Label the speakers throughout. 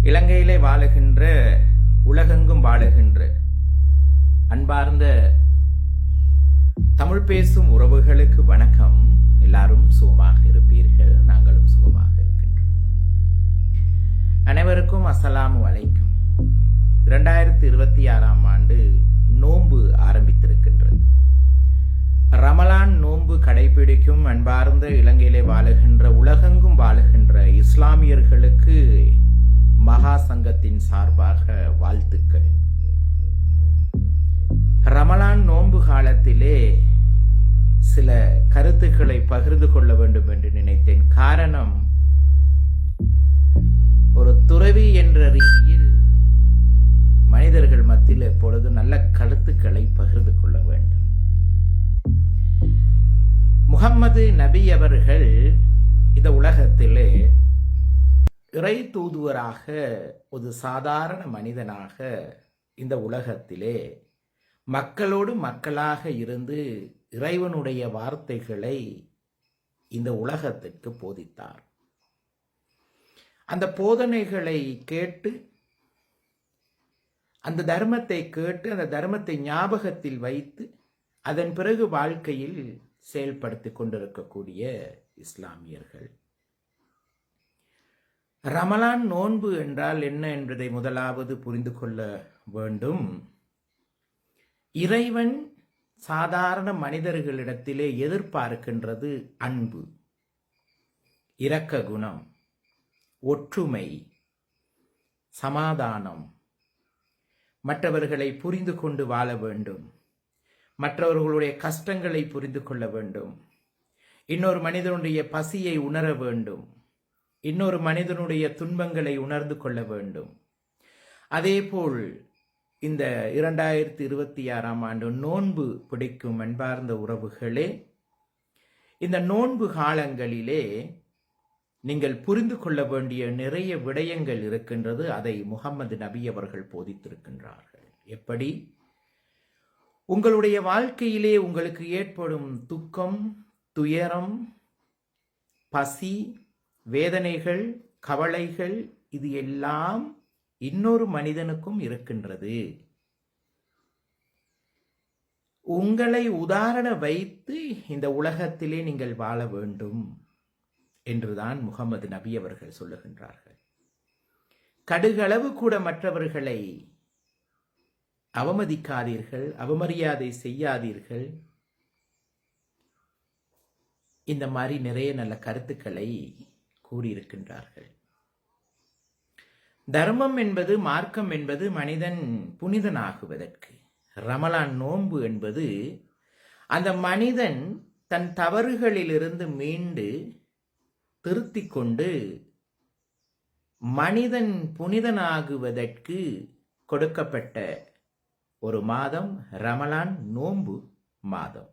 Speaker 1: இலங்கையிலே வாழுகின்ற உலகெங்கும் வாழுகின்ற அன்பார்ந்த தமிழ் பேசும் உறவுகளுக்கு வணக்கம். எல்லாரும் சுகமாக இருப்பீர்கள், நாங்களும் சுகமாக இருக்கின்றோம். அனைவருக்கும் அஸ்ஸலாமு அலைக்கும். 2026ஆம் ஆண்டு நோன்பு ஆரம்பித்திருக்கின்றது. ரமலான் நோன்பு கடைபிடிக்கும் அன்பார்ந்த இலங்கையிலே வாழுகின்ற உலகெங்கும் வாழுகின்ற இஸ்லாமியர்களுக்கு மகா சங்கத்தின் சார்பாக வாழ்த்துக்கள். ரமலான் நோன்பு காலத்திலே சில கருத்துக்களை பகிர்ந்து கொள்ள வேண்டும் என்று நினைத்தேன். காரணம், ஒரு துறவி என்ற ரீதியில் மனிதர்கள் மத்தியில் எப்பொழுது நல்ல கருத்துக்களை பகிர்ந்து கொள்ள வேண்டும். முஹம்மது நபி அவர்கள் இந்த உலகத்திலே இறை தூதுவராக, ஒரு சாதாரண மனிதனாக இந்த உலகத்திலே மக்களோடு மக்களாக இருந்து இறைவனுடைய வார்த்தைகளை இந்த உலகத்திற்கு போதித்தார். அந்த போதனைகளை கேட்டு, அந்த தர்மத்தை கேட்டு, அந்த தர்மத்தை ஞாபகத்தில் வைத்து அதன் பிறகு வாழ்க்கையில் செயல்படுத்தி கொண்டிருக்கக்கூடிய இஸ்லாமியர்கள். ரமலான் நோன்பு என்றால் என்ன என்பதை முதலாவது புரிந்து கொள்ள வேண்டும். இறைவன் சாதாரண மனிதர்களிடத்திலே எதிர்பார்க்கின்றது அன்பு, இரக்க குணம், ஒற்றுமை, சமாதானம், மற்றவர்களை புரிந்து கொண்டு வாழ வேண்டும், மற்றவர்களுடைய கஷ்டங்களை புரிந்து கொள்ள வேண்டும், இன்னொரு மனிதனுடைய பசியை உணர வேண்டும், இன்னொரு மனிதனுடைய துன்பங்களை உணர்ந்து கொள்ள வேண்டும். அதேபோல் இந்த 2026ஆம் ஆண்டு நோன்பு பிடிக்கும் அன்பார்ந்த உறவுகளே, இந்த நோன்பு காலங்களிலே நீங்கள் புரிந்து கொள்ள வேண்டிய நிறைய விடயங்கள் இருக்கின்றது. அதை முஹம்மது நபி அவர்கள் போதித்திருக்கின்றார்கள். எப்படி உங்களுடைய வாழ்க்கையிலே உங்களுக்கு ஏற்படும் துக்கம், துயரம், பசி, வேதனைகள், கவலைகள், இது எல்லாம் இன்னொரு மனிதனுக்கும் இருக்கின்றது. உங்களை உதாரண வைத்து இந்த உலகத்திலே நீங்கள் வாழ வேண்டும் என்றுதான் முஹம்மது நபி அவர்கள் சொல்லுகின்றார்கள். கடுகளவு கூட மற்றவர்களை அவமதிக்காதீர்கள், அவமரியாதை செய்யாதீர்கள். இந்த மாதிரி நிறைய நல்ல கருத்துக்களை கூறியிருக்கின்றார்கள். தர்மம் என்பது, மார்க்கம் என்பது மனிதன் புனிதனாகுவதற்கு. ரமலான் நோன்பு என்பது அந்த மனிதன் தன் தவறுகளிலிருந்து மீண்டு திருத்திக் கொண்டு மனிதன் புனிதனாகுவதற்கு கொடுக்கப்பட்ட ஒரு மாதம் ரமலான் நோன்பு மாதம்.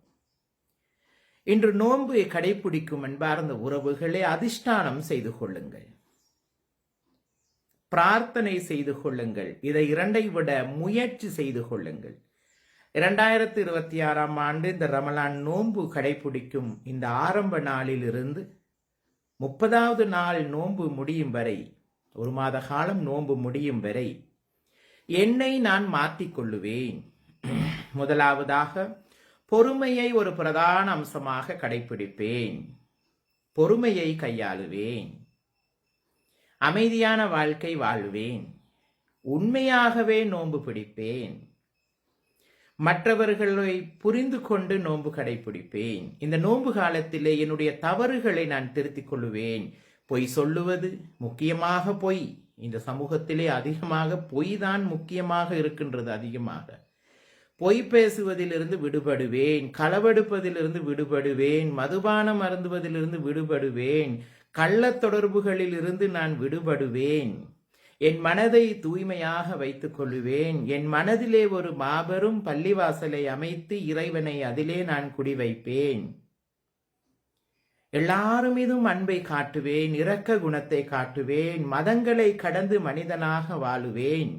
Speaker 1: இன்று நோன்பை கடைபிடிக்கும் அன்பார்ந்த உறவுகளே, அதிஷ்டானம் செய்து கொள்ளுங்கள், பிரார்த்தனை செய்து கொள்ளுங்கள். இதை இரண்டை விட முயற்சி செய்து கொள்ளுங்கள். 2026ஆம் ஆண்டு இந்த ரமலான் நோன்பு கடைபிடிக்கும் இந்த ஆரம்ப நாளில் இருந்து 30வது நாள் நோன்பு முடியும் வரை, ஒரு மாத காலம் நோன்பு முடியும் வரை என்னை நான் மாற்றிக்கொள்ளுவேன். முதலாவதாக பொறுமையை ஒரு பிரதான அம்சமாக கடைபிடிப்பேன். பொறுமையை கையாளுவேன். அமைதியான வாழ்க்கை வாழ்வேன். உண்மையாகவே நோன்பு பிடிப்பேன். மற்றவர்களை புரிந்து கொண்டு நோன்பு கடைபிடிப்பேன். இந்த நோன்பு காலத்திலே என்னுடைய தவறுகளை நான் திருத்திக் கொள்ளுவேன். பொய் சொல்லுவது, முக்கியமாக பொய். இந்த சமூகத்திலே அதிகமாக பொய் தான் முக்கியமாக இருக்கின்றது. அதிகமாக பொய் பேசுவதிலிருந்து விடுபடுவேன். களவெடுப்பதிலிருந்து விடுபடுவேன். மதுபானம் அருந்துவதிலிருந்து விடுபடுவேன். கள்ள தொடர்புகளில் இருந்து நான் விடுபடுவேன். என் மனதை தூய்மையாக வைத்துக் கொள்ளுவேன். என் மனதிலே ஒரு மாபெரும் பள்ளிவாசலை அமைத்து இறைவனை அதிலே நான் குடிவைப்பேன். எல்லாரும் மீதும் அன்பை காட்டுவேன். இரக்க குணத்தை காட்டுவேன். மதங்களை கடந்து மனிதனாக வாழுவேன்.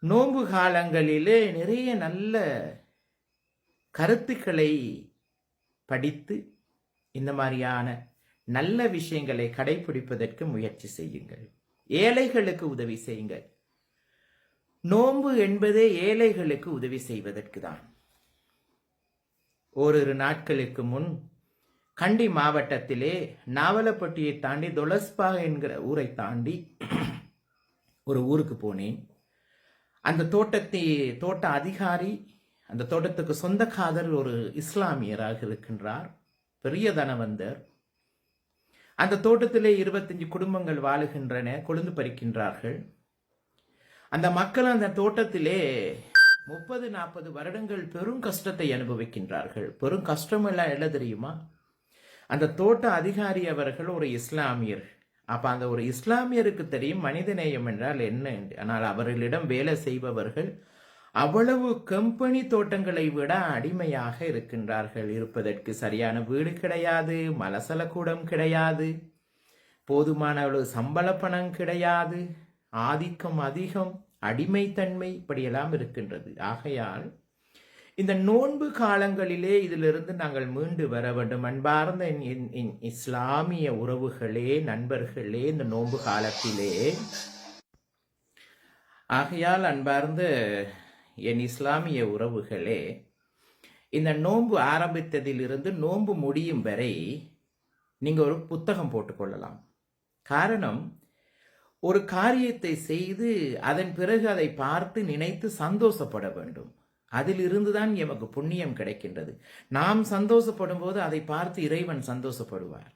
Speaker 1: நோன்பு காலங்களிலே நிறைய நல்ல கருத்துக்களை படித்து இந்த மாதிரியான நல்ல விஷயங்களை கடைபிடிப்பதற்கு முயற்சி செய்யுங்கள். ஏழைகளுக்கு உதவி செய்யுங்கள். நோன்பு என்பதே ஏழைகளுக்கு உதவி செய்வதற்கு தான். ஓரிரு நாட்களுக்கு முன் கண்டி மாவட்டத்திலே நாவலப்பட்டியை தாண்டி தொலஸ்பா என்கிற ஊரை தாண்டி ஒரு ஊருக்கு போனேன். அந்த தோட்ட அதிகாரி, அந்த தோட்டத்துக்கு சொந்தக்காரர் ஒரு இஸ்லாமியராக இருக்கின்றார், பெரிய தனவந்தர். அந்த தோட்டத்திலே 25 குடும்பங்கள் வாழுகின்றன, கொழுந்து பறிக்கின்றார்கள். அந்த மக்கள் அந்த தோட்டத்திலே 30-40 வருடங்கள் பெரும் கஷ்டத்தை அனுபவிக்கின்றார்கள். பெரும் கஷ்டம் எல்லாம் என்ன தெரியுமா? அந்த தோட்ட அதிகாரி அவர்கள் ஒரு இஸ்லாமியர். அப்ப அந்த ஒரு இஸ்லாமியருக்கு தெரியும் மனிதநேயம் என்றால் என்ன என்று. ஆனால் அவர்களிடம் வேலை செய்பவர்கள் அவ்வளவு கம்பெனி தோட்டங்களை விட அடிமையாக இருக்கின்றார்கள். இருப்பதற்கு சரியான வீடு கிடையாது, மலசல கூடம் கிடையாது, போதுமான அளவு சம்பள பணம் கிடையாது, ஆதிக்கம் அதிகம், அடிமைத்தன்மை இப்படியெல்லாம் இருக்கின்றது. ஆகையால் இந்த நோன்பு காலங்களிலே இதிலிருந்து நாங்கள் மீண்டு வர வேண்டும். அன்பார்ந்த இஸ்லாமிய உறவுகளே, நண்பர்களே, இந்த நோன்பு காலத்திலே ஆகையால் அன்பார்ந்த என் இஸ்லாமிய உறவுகளே, இந்த நோன்பு ஆரம்பித்ததிலிருந்து நோன்பு முடியும் வரை நீங்க ஒரு புத்தகம் போட்டுக்கொள்ளலாம். காரணம், ஒரு காரியத்தை செய்து அதன் பிறகு அதை பார்த்து நினைத்து சந்தோஷப்பட வேண்டும். அதிலிருந்துதான் எமக்கு புண்ணியம் கிடைக்கின்றது. நாம் சந்தோஷப்படும் போது அதை பார்த்து இறைவன் சந்தோஷப்படுவார்.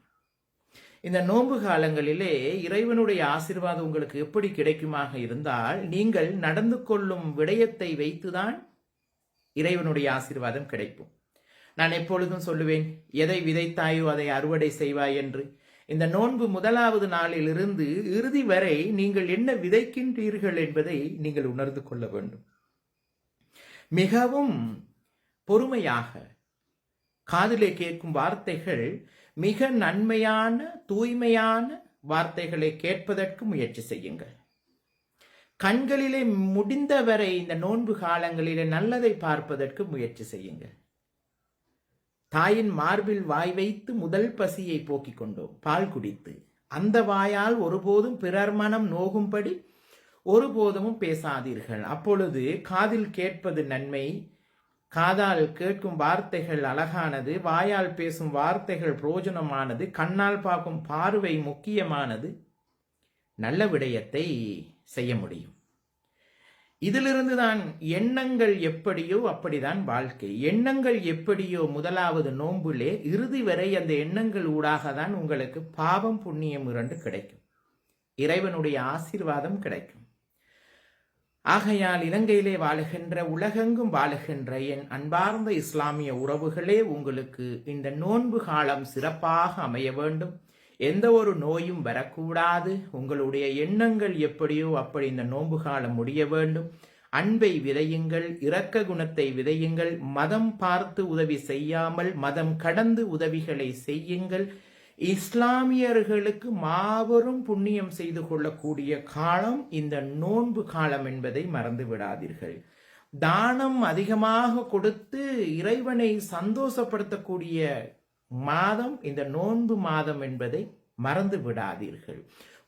Speaker 1: இந்த நோன்பு காலங்களிலே இறைவனுடைய ஆசீர்வாதம் உங்களுக்கு எப்படி கிடைக்குமாக இருந்தால், நீங்கள் நடந்து கொள்ளும் விடயத்தை வைத்துதான் இறைவனுடைய ஆசீர்வாதம் கிடைக்கும். நான் எப்பொழுதும் சொல்லுவேன், எதை விதைத்தாயோ அதை அறுவடை செய்வாய் என்று. இந்த நோன்பு முதலாவது நாளிலிருந்து இறுதி வரை நீங்கள் என்ன விதைக்கின்றீர்கள் என்பதை நீங்கள் உணர்ந்து கொள்ள வேண்டும். மிகவும் பொறுமையாக காதிலே கேட்கும் வார்த்தைகள் மிக நன்மையான தூய்மையான வார்த்தைகளை கேட்பதற்கு முயற்சி செய்யுங்கள். கண்களிலே முடிந்தவரை இந்த நோன்பு காலங்களிலே நல்லதை பார்ப்பதற்கு முயற்சி செய்யுங்கள். தாயின் மார்பில் வாய் வைத்து முதல் பசியை போக்கிக் கொண்டோம், பால் குடித்து. அந்த வாயால் ஒருபோதும் பிறர் மனம் நோகும்படி ஒருபோதும் பேசாதீர்கள். அப்பொழுது காதில் கேட்பது நன்மை, காதால் கேட்கும் வார்த்தைகள் அழகானது, வாயால் பேசும் வார்த்தைகள் பிரயோஜனமானது, கண்ணால் பார்க்கும் பார்வை முக்கியமானது. நல்ல விடயத்தை செய்ய முடியும். இதிலிருந்துதான் எண்ணங்கள் எப்படியோ அப்படிதான் வாழ்க்கை. எண்ணங்கள் எப்படியோ முதலாவது நோன்புலே இறுதி வரை அந்த எண்ணங்கள் ஊடாக தான் உங்களுக்கு பாவம் புண்ணியம் 2 கிடைக்கும், இறைவனுடைய ஆசீர்வாதம் கிடைக்கும். ஆகையால் இலங்கையிலே வாழுகின்ற, உலகெங்கும் வாழுகின்ற என் அன்பார்ந்த இஸ்லாமிய உறவுகளே, உங்களுக்கு இந்த நோன்பு காலம் சிறப்பாக அமைய வேண்டும். எந்த ஒரு நோயும் வரக்கூடாது. உங்களுடைய எண்ணங்கள் எப்படியோ அப்படி இந்த நோன்பு காலம் முடிய வேண்டும். அன்பை விதையுங்கள், இரக்க குணத்தை விதையுங்கள். மதம் பார்த்து உதவி செய்யாமல் மதம் கடந்து உதவிகளை செய்யுங்கள். இஸ்லாமியர்களுக்கு மாபெரும் புண்ணியம் செய்து கொள்ளக்கூடிய காலம் இந்த நோன்பு காலம் என்பதை மறந்து விடாதீர்கள். தானம் அதிகமாக கொடுத்து இறைவனை சந்தோஷப்படுத்தக்கூடிய மாதம் இந்த நோன்பு மாதம் என்பதை மறந்து விடாதீர்கள்.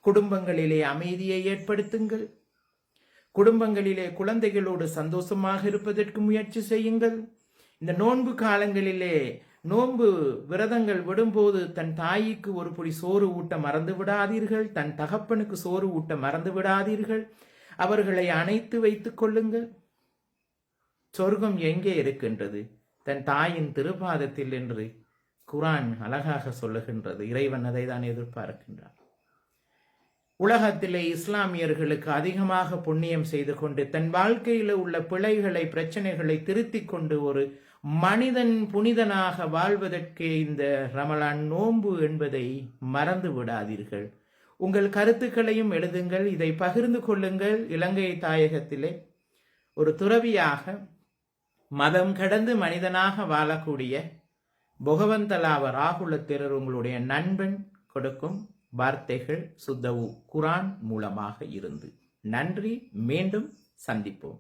Speaker 1: குடும்பங்களிலே அமைதியை ஏற்படுத்துங்கள். குடும்பங்களிலே குழந்தைகளோடு சந்தோஷமாக இருப்பதற்கு முயற்சி செய்யுங்கள். இந்த நோன்பு காலங்களிலே நோன்பு விரதங்கள் விடும்போது தன் தாய்க்கு ஒரு பொடி சோறு ஊட்ட மறந்து விடாதீர்கள். தன் தகப்பனுக்கு சோறு ஊட்ட மறந்து விடாதீர்கள். அவர்களை அணைத்து வைத்துக் கொள்ளுங்கள். சொர்க்கம் எங்கே இருக்கின்றது? தன் தாயின் திருப்பாதத்தில் என்று குர்ஆன் அழகாக சொல்லுகின்றது. இறைவன் அதை தான் எதிர்பார்க்கின்றார். உலகத்திலே இஸ்லாமியர்களுக்கு அதிகமாக புண்ணியம் செய்து கொண்டு தன் வாழ்க்கையில் உள்ள பிழைகளை, பிரச்சனைகளை திருத்திக் கொண்டு ஒரு மனிதன் புனிதனாக வாழ்வதற்கு இந்த ரமலான் நோன்பு என்பதை மறந்து விடாதீர்கள். உங்கள் கருத்துக்களையும் எழுதுங்கள், இதை பகிர்ந்து கொள்ளுங்கள். இலங்கை தாயகத்திலே ஒரு துறவியாக மதம் கடந்து மனிதனாக வாழக்கூடிய பொகவந்தலாவ ராகுல தேரர் உங்களுடைய நண்பன் கொடுக்கும் வார்த்தைகள் சுத்தவு குர்ஆன் மூலமாக இருந்து. நன்றி. மீண்டும் சந்திப்போம்.